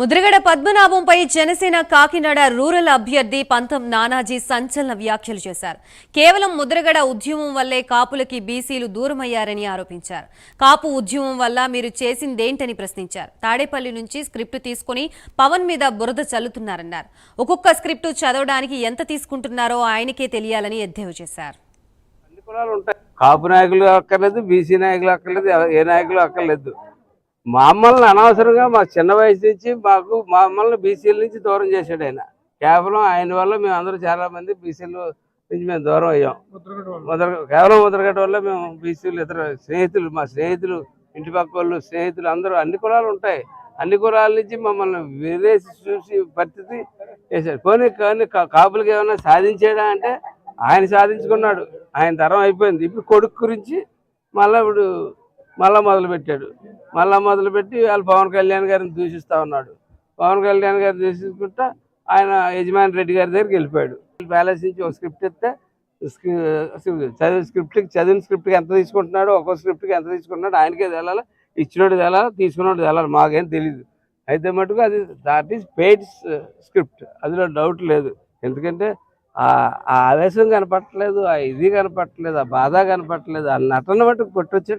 Mudragada పద్మనాభంపై Janasena Kakinada rural అభ్యర్థి పంతం నానాజీ సంచలన వ్యాఖ్యలు చేశారు. కేవలం ముద్రగడ ఉద్యమం వల్లే కాపులకి బీసీలు దూరమయ్యారని ఆరోపించారు. కాపు ఉద్యమం వల్ల మీరు చేసిందేంటని ప్రశ్నించారు. తాడేపల్లి నుంచి స్క్రిప్ట్ తీసుకుని పవన్ మీద బురద చల్లుతున్నారన్నారు. ఒక్కొక్క స్క్రిప్ట్ చదవడానికి ఎంత తీసుకుంటున్నారో ఆయనకే తెలియాలని ఎద్దేవా చేశారు. కాపు నాయకులు అక్కర్లేదు, బీసీ నాయకులు అక్కర్లేదు, ఏ నాయకులు అక్కర్లేదు. మమ్మల్ని అనవసరంగా మా చిన్న వయసు నుంచి మమ్మల్ని బీసీల నుంచి దూరం చేశాడు ఆయన. కేవలం ఆయన వల్ల మేము అందరూ చాలా మంది బీసీల నుంచి మేము దూరం అయ్యాం. కేవలం ముద్రగడ్డ వల్ల మేము బీసీలు ఇతర స్నేహితులు, మా స్నేహితులు, ఇంటి పక్క వాళ్ళు, స్నేహితులు అందరూ అన్ని కులాలు ఉంటాయి. అన్ని కులాల నుంచి మమ్మల్ని విదేశీ చూసి పరిస్థితి చేశాడు. కానీ కాపులకి ఏమైనా సాధించాడా అంటే ఆయన సాధించుకున్నాడు. ఆయన తరం అయిపోయింది. ఇప్పుడు కొడుకు గురించి మళ్ళా మొదలుపెట్టాడు. మొదలుపెట్టి వాళ్ళు పవన్ కళ్యాణ్ గారిని దూషిస్తూ ఉన్నాడు. పవన్ కళ్యాణ్ గారిని దూషించుకుంటా ఆయన యజమాని రెడ్డి గారి దగ్గరికి వెళ్ళిపోయాడు. ప్యాలెస్ నుంచి ఒక స్క్రిప్ట్ ఇస్తే చదివిన స్క్రిప్ట్కి ఎంత తీసుకుంటున్నాడు, ఒక్కో స్క్రిప్ట్కి ఎంత తీసుకుంటున్నాడు ఆయనకే తెలాలి. ఇచ్చినోడు తెలాలి, తీసుకున్నోడు తెలాలి, మాకేం తెలీదు. అయితే మటుకు అది దాట్ ఈస్ పెయిడ్ స్క్రిప్ట్, అందులో డౌట్ లేదు. ఎందుకంటే ఆ ఆవేశం కనపట్టలేదు, ఆ ఇది కనపట్టలేదు, ఆ బాధ కనపట్టలేదు, ఆ నటన మటుకు కొట్టొచ్చేట్టు